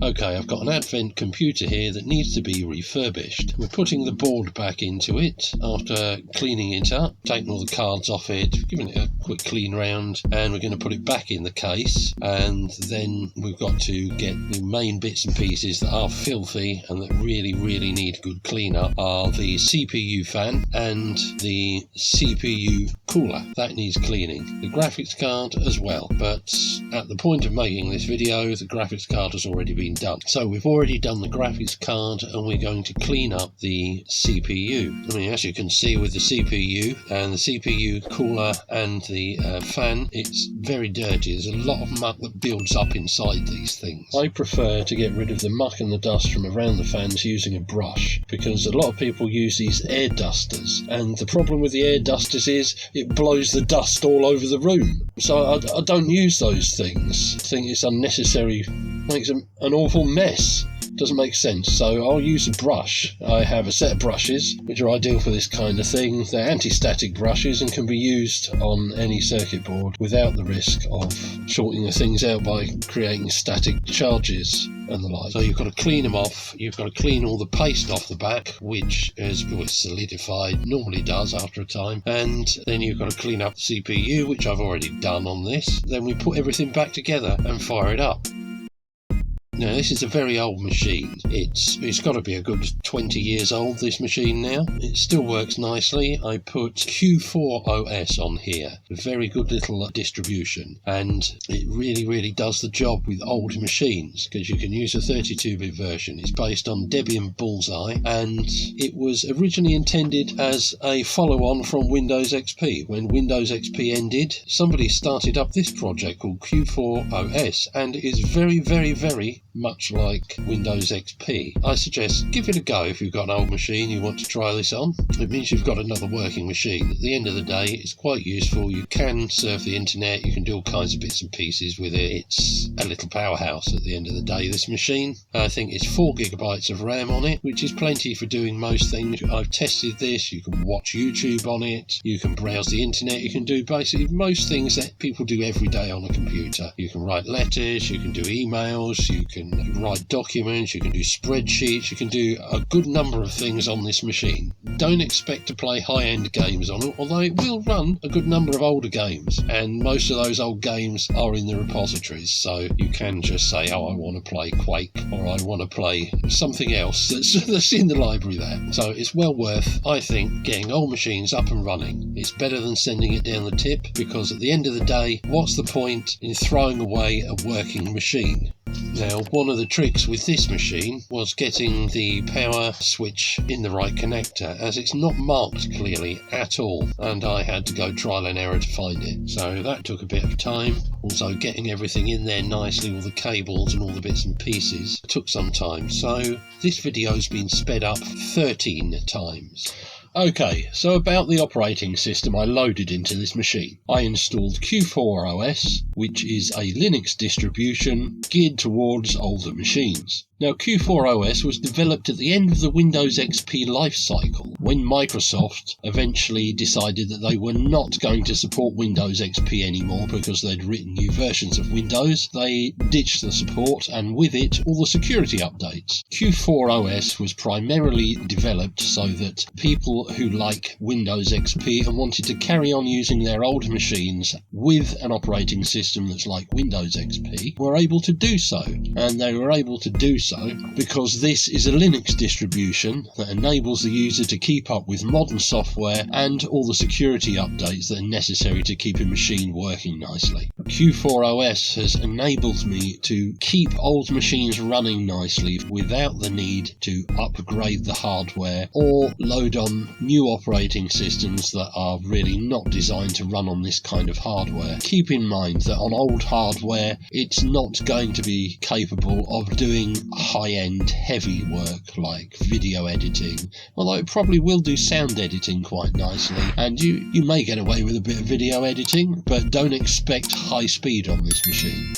Okay, I've got an Advent computer here that needs to be refurbished. We're putting the board back into it after cleaning it up, taking all the cards off it, giving it a quick clean round, and we're going to put it back in the case. And then we've got to get the main bits and pieces that are filthy and that really need good cleanup are the CPU fan and the CPU cooler. That needs cleaning. The graphics card as well, but at the point of making this video, the graphics card has already been done. So we've already done the graphics card and we're going to clean up the CPU. I mean, as you can see with the CPU and the CPU cooler and the fan, it's very dirty. There's a lot of muck that builds up inside these things. I prefer to get rid of the muck and the dust from around the fans using a brush, because a lot of people use these air dusters, and the problem with the air dusters is it blows the dust all over the room. So I don't use those things. I think it's unnecessary, makes an awful mess. Doesn't make sense. So I'll use a brush. I have a set of brushes which are ideal for this kind of thing. They're anti-static brushes and can be used on any circuit board without the risk of shorting the things out by creating static charges and the like. So you've got to clean them off. You've got to clean all the paste off the back, which is solidified, normally does after a time. And then you've got to clean up the CPU, which I've already done on this. Then we put everything back together and fire it up. Now, this is a very old machine. It's got to be a good 20 years old, this machine now. It still works nicely. I put Q4 OS on here. A very good little distribution. And it really does the job with old machines, because you can use a 32-bit version. It's based on Debian Bullseye, and it was originally intended as a follow-on from Windows XP. When Windows XP ended, somebody started up this project called Q4 OS, and it is very much like Windows XP. I suggest give it a go if you've got an old machine you want to try this on. It means you've got another working machine. At the end of the day, it's quite useful. You can surf the internet, you can do all kinds of bits and pieces with it. It's a little powerhouse at the end of the day, this machine. I think it's 4 GB of RAM on it, which is plenty for doing most things. I've tested this. You can watch YouTube on it, you can browse the internet, you can do basically most things that people do every day on a computer. You can write letters, you can do emails, you can write documents, you can do spreadsheets, you can do a good number of things on this machine. Don't expect to play high-end games on it, although it will run a good number of older games, and most of those old games are in the repositories, so you can just say, oh, I want to play Quake, or I want to play something else that's in the library there. So it's well worth, I think, getting old machines up and running. It's better than sending it down the tip, because at the end of the day, what's the point in throwing away a working machine? Now, one of the tricks with this machine was getting the power switch in the right connector, as it's not marked clearly at all, and I had to go trial and error to find it. So that took a bit of time. Also, getting everything in there nicely, all the cables and all the bits and pieces, took some time. So this video's been sped up 13 times. Okay, so about the operating system I loaded into this machine. I installed Q4 OS, which is a Linux distribution geared towards older machines. Now, Q4 OS was developed at the end of the Windows XP life cycle, when Microsoft eventually decided that they were not going to support Windows XP anymore because they'd written new versions of Windows. They ditched the support, and with it, all the security updates. Q4 OS was primarily developed so that people who like Windows XP and wanted to carry on using their old machines with an operating system that's like Windows XP were able to do so. And they were able to do so because this is a Linux distribution that enables the user to keep up with modern software and all the security updates that are necessary to keep a machine working nicely. Q4 OS has enabled me to keep old machines running nicely without the need to upgrade the hardware or load on new operating systems that are really not designed to run on this kind of hardware. Keep in mind that on old hardware, it's not going to be capable of doing high-end heavy work like video editing, although it probably will do sound editing quite nicely, and you may get away with a bit of video editing, but don't expect high speed on this machine.